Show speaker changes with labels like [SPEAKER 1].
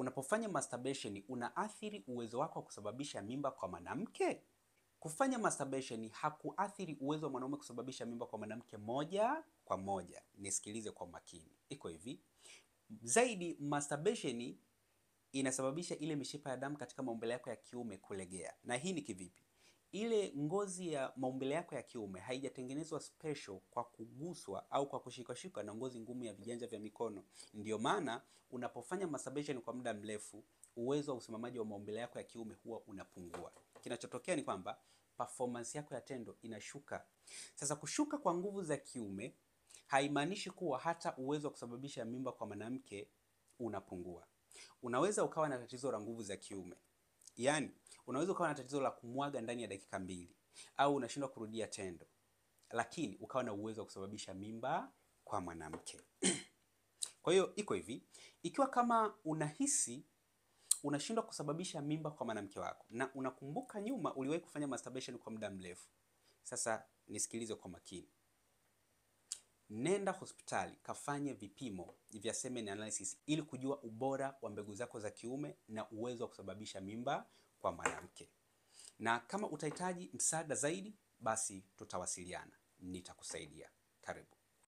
[SPEAKER 1] unapofanya masturbation unaathiri uwezo wako wa kusababisha mimba kwa mwanamke? Kufanya masturbation hakuathiri uwezo wa mwanaume kusababisha mimba kwa mwanamke moja kwa moja. Nisikilize kwa makini. Iko hivi. Zaidi, masturbation inasababisha ile mishipa ya damu katika maumbile yako ya kiume kulegea. Na hii ni kivipi? Ile ngozi ya maumbile yako ya kiume haijatengenezwa special kwa kuguswa au kwa kushikashika na ngozi ngumu ya viganja vya mikono. Ndio maana unapofanya masturbation kwa muda mrefu, uwezo wa usimamaji wa maumbile yako ya kiume huwa unapungua. Kinachotokea ni kwamba performance yako ya tendo inashuka. Sasa kushuka kwa nguvu za kiume haimaanishi kuwa hata uwezo wa kusababisha mimba kwa mwanamke unapungua. Unaweza ukawa na tatizo la nguvu za kiume. Yaani, unaweza ukawa na tatizo la kumwaga ndani ya dakika 2 au unashindwa kurudia tendo, lakini ukawa na uwezo wa kusababisha mimba kwa mwanamke. Kwa hiyo iko hivi, ikiwa kama unahisi unashindwa kusababisha mimba kwa mwanamke wako na unakumbuka nyuma uliwahi kufanya masturbation kwa muda mrefu, sasa nisikilize kwa makini. Nenda hospitali kafanye vipimo vya semen analysis ili kujua ubora wa mbegu zako za kiume na uwezo wa kusababisha mimba kwa mwanamke. Na kama utahitaji msaada zaidi, basi tutawasiliana. Nitakusaidia. Karibu.